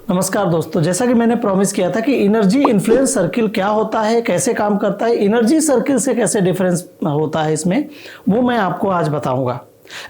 नमस्कार दोस्तों, जैसा कि मैंने प्रॉमिस किया था कि एनर्जी इन्फ्लुएंस सर्किल क्या होता है, कैसे काम करता है, एनर्जी सर्किल से कैसे डिफरेंस होता है इसमें, वो मैं आपको आज बताऊंगा।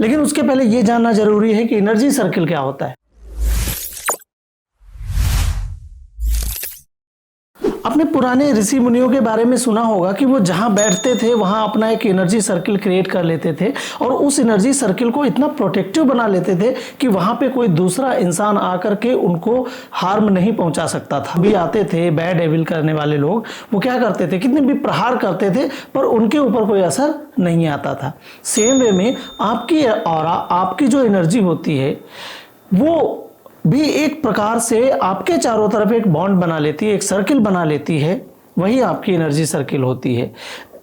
लेकिन उसके पहले ये जानना जरूरी है कि एनर्जी सर्किल क्या होता है। आपने पुराने ऋषि मुनियों के बारे में सुना होगा कि वो जहां बैठते थे वहां अपना एक एनर्जी सर्किल क्रिएट कर लेते थे और उस एनर्जी सर्किल को इतना प्रोटेक्टिव बना लेते थे कि वहां पे कोई दूसरा इंसान आकर के उनको हार्म नहीं पहुंचा सकता था। भी आते थे बैड एविल करने वाले लोग, वो क्या करते थे, कितने भी प्रहार करते थे पर उनके ऊपर कोई असर नहीं आता था। सेम वे में आपकी ऑरा, आपकी जो एनर्जी होती है वो भी एक प्रकार से आपके चारों तरफ एक बॉन्ड बना लेती है, एक सर्किल बना लेती है। वही आपकी एनर्जी सर्किल होती है।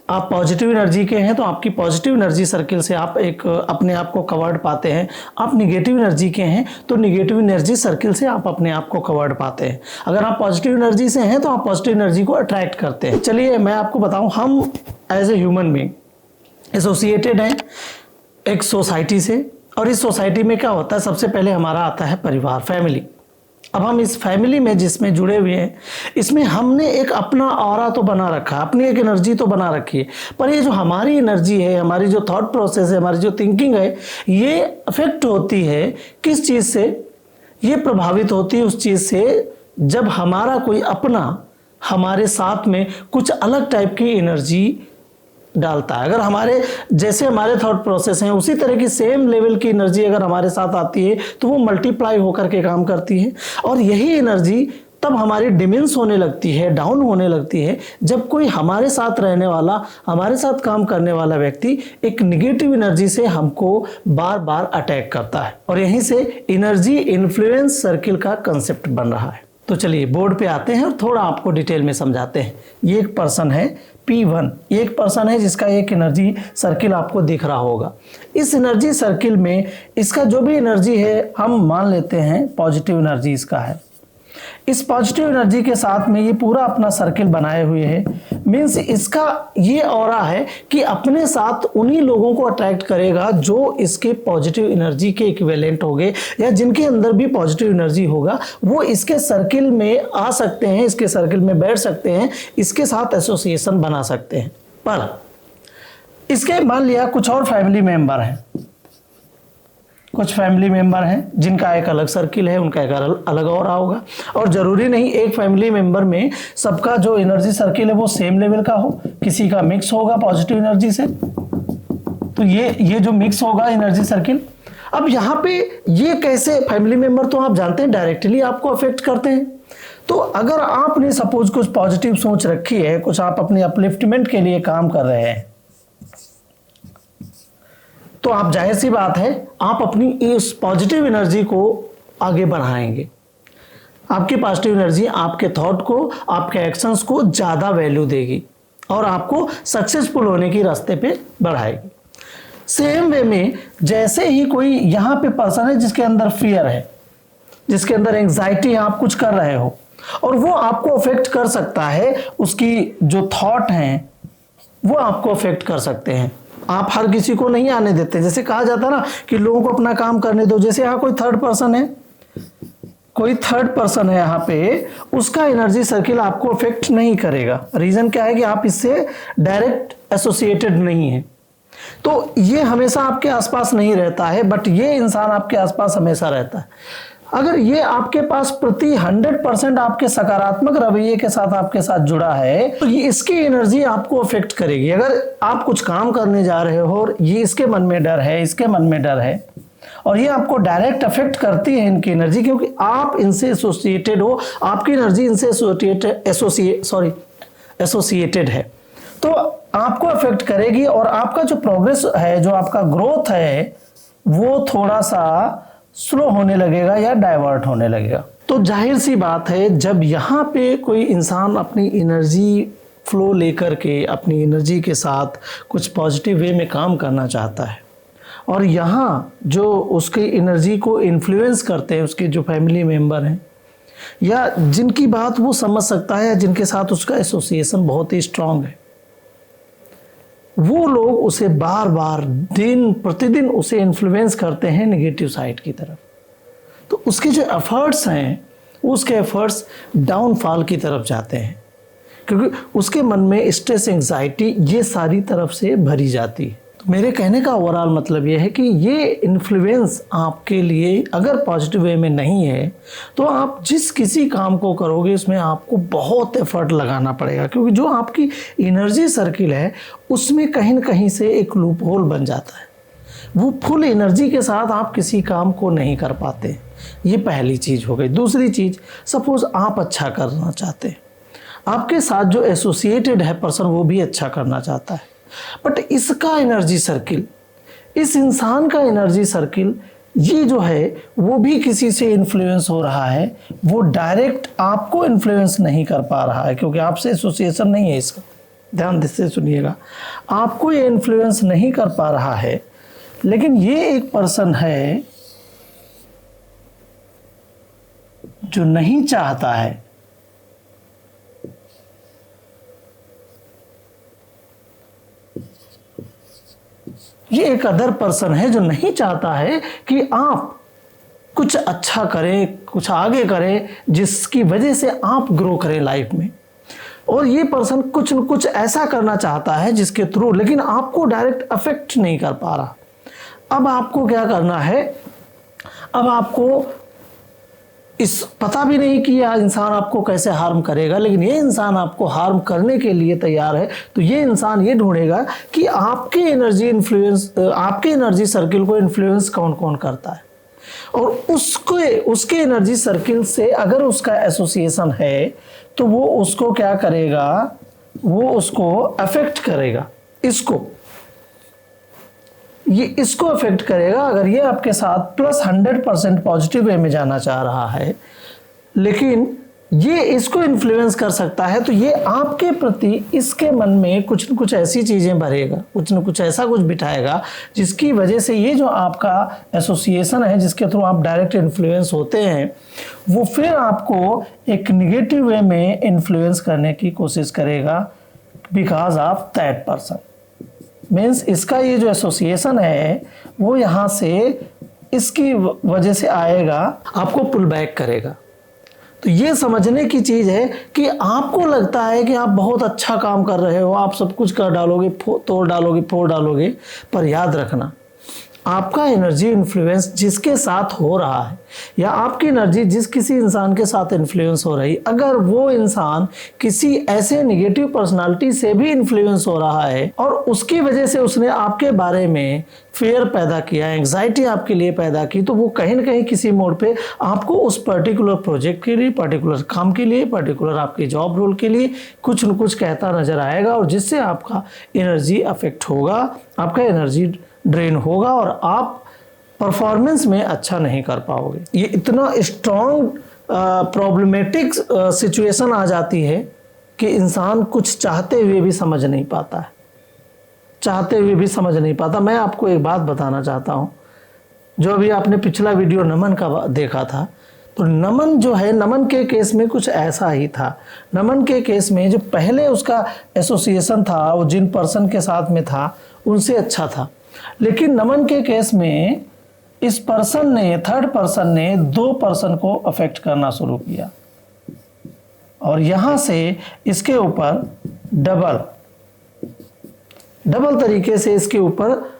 आप पॉजिटिव एनर्जी के हैं तो आपकी पॉजिटिव एनर्जी सर्किल से आप एक अपने आप को कवर्ड पाते हैं। आप निगेटिव एनर्जी के हैं तो निगेटिव एनर्जी सर्किल से आप अपने आप को कवर्ड पाते हैं। अगर आप पॉजिटिव एनर्जी से हैं तो आप पॉजिटिव एनर्जी को अट्रैक्ट करते हैं। चलिए मैं आपको बताऊं, हम as a human being associated हैं एक सोसाइटी से, और इस सोसाइटी में क्या होता है, सबसे पहले हमारा आता है परिवार, फैमिली। अब हम इस फैमिली में जिसमें जुड़े हुए हैं, इसमें हमने एक अपना ऑरा तो बना रखा है, अपनी एक एनर्जी तो बना रखी है, पर ये जो हमारी एनर्जी है, हमारी जो थॉट प्रोसेस है, हमारी जो थिंकिंग है, ये अफेक्ट होती है किस चीज़ से? ये प्रभावित होती है उस चीज़ से जब हमारा कोई अपना हमारे साथ में कुछ अलग टाइप की एनर्जी डालता है। अगर हमारे जैसे हमारे थॉट प्रोसेस हैं उसी तरह की सेम लेवल की एनर्जी अगर हमारे साथ आती है तो वो मल्टीप्लाई होकर के काम करती है, और यही एनर्जी तब हमारी डिमिनिश होने लगती है, डाउन होने लगती है, जब कोई हमारे साथ रहने वाला, हमारे साथ काम करने वाला व्यक्ति एक निगेटिव एनर्जी से हमको बार बार अटैक करता है। और यहीं से एनर्जी इन्फ्लुएंस सर्किल का कंसेप्ट बन रहा है। तो चलिए बोर्ड पे आते हैं और थोड़ा आपको डिटेल में समझाते हैं। ये एक पर्सन है P1, ये एक पर्सन है जिसका एक एनर्जी सर्किल आपको दिख रहा होगा। इस एनर्जी सर्किल में इसका जो भी एनर्जी है हम मान लेते हैं पॉजिटिव एनर्जी इसका है। इस पॉजिटिव एनर्जी के साथ में ये पूरा अपना सर्किल बनाए हुए है। मीन्स इसका ये ऑरा है कि अपने साथ उन्हीं लोगों को अट्रैक्ट करेगा जो इसके पॉजिटिव एनर्जी के इक्विवेलेंट होंगे, या जिनके अंदर भी पॉजिटिव एनर्जी होगा वो इसके सर्किल में आ सकते हैं, इसके सर्किल में बैठ सकते हैं, इसके साथ एसोसिएशन बना सकते हैं। पर इसके मान लिया कुछ और फैमिली मेंबर हैं, कुछ फैमिली मेंबर हैं जिनका एक अलग सर्किल है, उनका एक अलग और होगा, और जरूरी नहीं एक फैमिली मेंबर में सबका जो एनर्जी सर्किल है वो सेम लेवल का हो, किसी का मिक्स होगा पॉजिटिव एनर्जी से। तो ये जो मिक्स होगा एनर्जी सर्किल, अब यहाँ पे ये कैसे फैमिली मेंबर, तो आप जानते हैं डायरेक्टली आपको अफेक्ट करते हैं। तो अगर आपने सपोज कुछ पॉजिटिव सोच रखी है, कुछ आप अपने अपलिफ्टमेंट के लिए काम कर रहे हैं, तो आप जाहिर सी बात है आप अपनी इस पॉजिटिव एनर्जी को आगे बढ़ाएंगे। आपकी पॉजिटिव एनर्जी आपके थॉट को, आपके एक्शंस को ज़्यादा वैल्यू देगी और आपको सक्सेसफुल होने की रास्ते पे बढ़ाएगी। सेम वे में जैसे ही कोई यहाँ पे पर्सन है जिसके अंदर फियर है, जिसके अंदर एंग्जाइटी है, आप कुछ कर रहे हो और वो आपको अफेक्ट कर सकता है, उसकी जो थॉट हैं वो आपको अफेक्ट कर सकते हैं। आप हर किसी को नहीं आने देते, जैसे कहा जाता है ना कि लोगों को अपना काम करने दो। जैसे यहाँ कोई थर्ड पर्सन है, कोई थर्ड पर्सन है यहाँ पे, उसका एनर्जी सर्किल आपको अफेक्ट नहीं करेगा। रीजन क्या है कि आप इससे डायरेक्ट एसोसिएटेड नहीं है, तो ये हमेशा आपके आसपास नहीं रहता है, बट ये इंसान आपके आसपास हमेशा रहता है। अगर ये आपके पास प्रति 100% आपके सकारात्मक रवैये के साथ आपके साथ जुड़ा है तो ये इसकी एनर्जी आपको अफेक्ट करेगी। अगर आप कुछ काम करने जा रहे हो और ये इसके मन में डर है, इसके मन में डर है, और ये आपको डायरेक्ट अफेक्ट करती है इनकी एनर्जी, क्योंकि आप इनसे एसोसिएटेड हो, आपकी एनर्जी इनसे एसोसिएटेड है, तो आपको अफेक्ट करेगी और आपका जो प्रोग्रेस है, जो आपका ग्रोथ है, वो थोड़ा सा स्लो होने लगेगा या डाइवर्ट होने लगेगा। तो जाहिर सी बात है जब यहाँ पे कोई इंसान अपनी एनर्जी फ्लो लेकर के, अपनी एनर्जी के साथ कुछ पॉजिटिव वे में काम करना चाहता है, और यहाँ जो उसकी एनर्जी को इन्फ्लुएंस करते हैं उसके जो फैमिली मेंबर हैं, या जिनकी बात वो समझ सकता है, या जिनके साथ उसका एसोसिएशन बहुत ही स्ट्रांग है, वो लोग उसे बार बार दिन प्रतिदिन उसे इन्फ्लुएंस करते हैं नेगेटिव साइड की तरफ। तो उसके जो एफर्ट्स हैं उसके एफर्ट्स डाउनफॉल की तरफ जाते हैं, क्योंकि उसके मन में स्ट्रेस, एंग्जाइटी ये सारी तरफ से भरी जाती है। तो मेरे कहने का ओवरऑल मतलब ये है कि ये इन्फ्लुएंस आपके लिए अगर पॉजिटिव वे में नहीं है तो आप जिस किसी काम को करोगे उसमें आपको बहुत एफर्ट लगाना पड़ेगा, क्योंकि जो आपकी एनर्जी सर्किल है उसमें कहीं न कहीं से एक लूप होल बन जाता है। वो फुल एनर्जी के साथ आप किसी काम को नहीं कर पाते। ये पहली चीज़ हो गई। दूसरी चीज़, सपोज आप अच्छा करना चाहते हैं, आपके साथ जो एसोसिएटेड है पर्सन वो भी अच्छा करना चाहता है, बट इसका एनर्जी सर्किल, इस इंसान का एनर्जी सर्किल ये जो है वो भी किसी से इन्फ्लुएंस हो रहा है, वो डायरेक्ट आपको इन्फ्लुएंस नहीं कर पा रहा है क्योंकि आपसे एसोसिएशन नहीं है इसका। ध्यान से सुनिएगा, आपको ये इन्फ्लुएंस नहीं कर पा रहा है, लेकिन ये एक पर्सन है जो नहीं चाहता है ये एक अदर पर्सन है जो नहीं चाहता है कि आप कुछ अच्छा करें, कुछ आगे करें, जिसकी वजह से आप ग्रो करें लाइफ में। और ये पर्सन कुछ न कुछ ऐसा करना चाहता है जिसके थ्रू, लेकिन आपको डायरेक्ट अफेक्ट नहीं कर पा रहा। अब आपको क्या करना है, अब आपको इस पता भी नहीं कि यह इंसान आपको कैसे हार्म करेगा, लेकिन ये इंसान आपको हार्म करने के लिए तैयार है। तो ये इंसान ये ढूंढेगा कि आपके एनर्जी सर्किल को इन्फ्लुएंस कौन कौन करता है, और उसके एनर्जी सर्किल से अगर उसका एसोसिएशन है तो वो उसको क्या करेगा, वो उसको अफेक्ट करेगा। इसको अफेक्ट करेगा। अगर ये आपके साथ प्लस 100% पॉजिटिव वे में जाना चाह रहा है, लेकिन ये इसको इन्फ्लुएंस कर सकता है, तो ये आपके प्रति इसके मन में कुछ न कुछ ऐसी चीज़ें भरेगा, कुछ न कुछ ऐसा कुछ बिठाएगा जिसकी वजह से ये जो आपका एसोसिएशन है, जिसके थ्रू आप डायरेक्ट इन्फ्लुएंस होते हैं, वो फिर आपको एक निगेटिव वे में इन्फ्लुएंस करने की कोशिश करेगा because of that person. Means इसका ये जो एसोसिएशन है वो यहाँ से इसकी वजह से आएगा, आपको पुल बैक करेगा। तो ये समझने की चीज़ है कि आपको लगता है कि आप बहुत अच्छा काम कर रहे हो, आप सब कुछ कर डालोगे, तोड़ डालोगे, फोड़ डालोगे, पर याद रखना आपका एनर्जी इन्फ्लुएंस जिसके साथ हो रहा है, या आपकी एनर्जी जिस किसी इंसान के साथ इन्फ्लुएंस हो रही, अगर वो इंसान किसी ऐसे नेगेटिव पर्सनालिटी से भी इन्फ्लुएंस हो रहा है और उसकी वजह से उसने आपके बारे में फेयर पैदा किया, एंग्जाइटी आपके लिए पैदा की, तो वो कहीं ना कहीं किसी मोड़ पे आपको उस पर्टिकुलर प्रोजेक्ट के लिए, पर्टिकुलर काम के लिए, पर्टिकुलर आपके जॉब रोल के लिए कुछ न कुछ कहता नजर आएगा, और जिससे आपका एनर्जी अफेक्ट होगा, आपका एनर्जी ड्रेन होगा और आप परफॉर्मेंस में अच्छा नहीं कर पाओगे। ये इतना स्ट्रॉन्ग प्रॉब्लमेटिक सिचुएशन आ जाती है कि इंसान कुछ चाहते हुए भी समझ नहीं पाता है, मैं आपको एक बात बताना चाहता हूँ। जो अभी आपने पिछला वीडियो नमन का देखा था, तो नमन जो है, नमन के केस में कुछ ऐसा ही था। नमन के केस में जो पहले उसका एसोसिएशन था वो जिन पर्सन के साथ में था उनसे अच्छा था, लेकिन नमन के केस में इस पर्सन ने, थर्ड पर्सन ने 2 पर्सन को अफेक्ट करना शुरू किया, और यहां से इसके ऊपर डबल तरीके से इसके ऊपर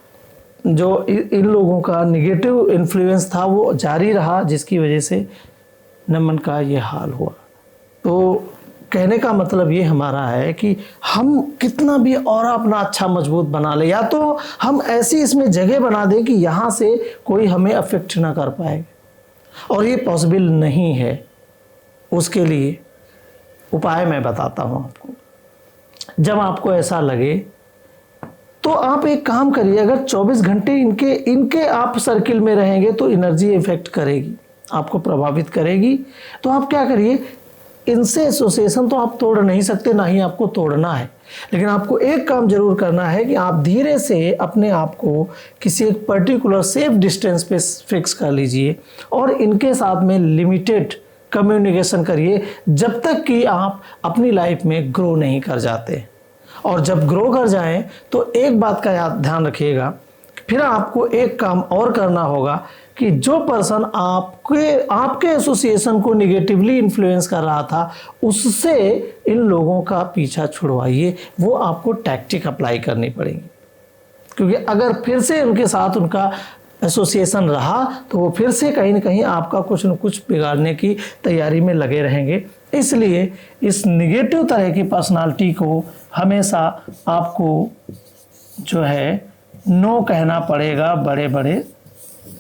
जो इन लोगों का निगेटिव इन्फ्लुएंस था वो जारी रहा, जिसकी वजह से नमन का ये हाल हुआ। तो कहने का मतलब ये हमारा है कि हम कितना भी और अपना अच्छा मजबूत बना ले, या तो हम ऐसी इसमें जगह बना दें कि यहाँ से कोई हमें अफेक्ट ना कर पाए, और ये पॉसिबल नहीं है। उसके लिए उपाय मैं बताता हूँ आपको। जब आपको ऐसा लगे तो आप एक काम करिए, अगर 24 घंटे इनके आप सर्किल में रहेंगे तो एनर्जी इफेक्ट करेगी, आपको प्रभावित करेगी। तो आप क्या करिए, इनसे एसोसिएशन तो आप तोड़ नहीं सकते, ना ही आपको तोड़ना है, लेकिन आपको एक काम जरूर करना है कि आप धीरे से अपने आप को किसी एक पर्टिकुलर सेफ डिस्टेंस पे फिक्स कर लीजिए, और इनके साथ में लिमिटेड कम्युनिकेशन करिए जब तक कि आप अपनी लाइफ में ग्रो नहीं कर जाते। और जब ग्रो कर जाएं तो एक बात का ध्यान रखिएगा, फिर आपको एक काम और करना होगा कि जो पर्सन आपके एसोसिएशन को निगेटिवली इन्फ्लुएंस कर रहा था, उससे इन लोगों का पीछा छुड़वाइए। वो आपको टैक्टिक अप्लाई करनी पड़ेगी, क्योंकि अगर फिर से उनके साथ उनका एसोसिएशन रहा तो वो फिर से कहीं ना कहीं आपका कुछ न कुछ बिगाड़ने की तैयारी में लगे रहेंगे। इसलिए इस निगेटिव तरह की पर्सनालिटी को हमेशा आपको जो है नो कहना पड़ेगा बड़े बड़े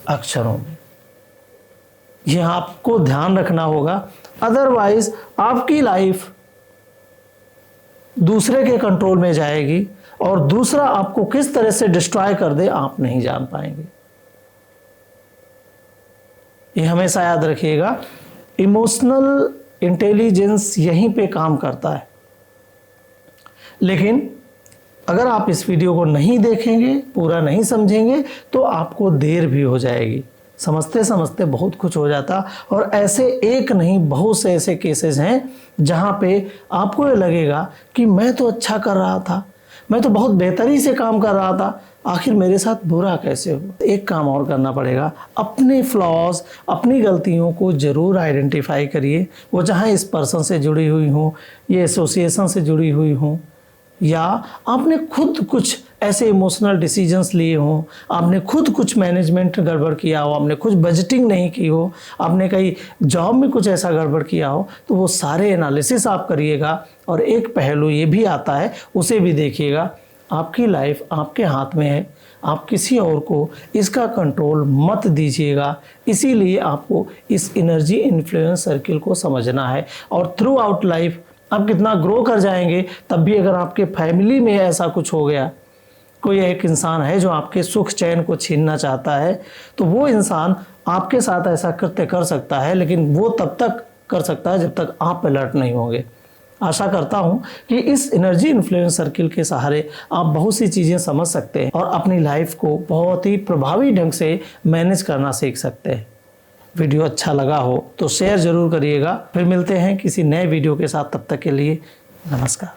अक्षरों में। यह आपको ध्यान रखना होगा, अदरवाइज आपकी लाइफ दूसरे के कंट्रोल में जाएगी और दूसरा आपको किस तरह से डिस्ट्रॉय कर दे आप नहीं जान पाएंगे। ये हमेशा याद रखिएगा, इमोशनल इंटेलिजेंस यहीं पे काम करता है। लेकिन अगर आप इस वीडियो को नहीं देखेंगे, पूरा नहीं समझेंगे, तो आपको देर भी हो जाएगी। समझते समझते बहुत कुछ हो जाता, और ऐसे एक नहीं बहुत से ऐसे केसेस हैं जहाँ पे आपको ये लगेगा कि मैं तो अच्छा कर रहा था, मैं तो बहुत बेहतरी से काम कर रहा था, आखिर मेरे साथ बुरा कैसे हुआ। एक काम और करना पड़ेगा, अपने फ्लॉज, अपनी गलतियों को ज़रूर आइडेंटिफाई करिए। वो चाहे इस पर्सन से जुड़ी हुई हो, ये एसोसिएशन से जुड़ी हुई हो, या आपने खुद कुछ ऐसे इमोशनल डिसीजंस लिए हों, आपने खुद कुछ मैनेजमेंट गड़बड़ किया हो, आपने कुछ बजटिंग नहीं की हो, आपने कहीं जॉब में कुछ ऐसा गड़बड़ किया हो, तो वो सारे एनालिसिस आप करिएगा। और एक पहलू ये भी आता है, उसे भी देखिएगा। आपकी लाइफ आपके हाथ में है, आप किसी और को इसका कंट्रोल मत दीजिएगा। इसीलिए आपको इस एनर्जी इन्फ्लुएंस सर्किल को समझना है। और थ्रू आउट लाइफ आप कितना ग्रो कर जाएंगे, तब भी अगर आपके फैमिली में ऐसा कुछ हो गया, कोई एक इंसान है जो आपके सुख चैन को छीनना चाहता है, तो वो इंसान आपके साथ ऐसा कृत्य कर सकता है, लेकिन वो तब तक कर सकता है जब तक आप अलर्ट नहीं होंगे। आशा करता हूँ कि इस एनर्जी इन्फ्लुएंस सर्किल के सहारे आप बहुत सी चीज़ें समझ सकते हैं और अपनी लाइफ को बहुत ही प्रभावी ढंग से मैनेज करना सीख सकते हैं। वीडियो अच्छा लगा हो तो शेयर ज़रूर करिएगा। फिर मिलते हैं किसी नए वीडियो के साथ, तब तक के लिए नमस्कार।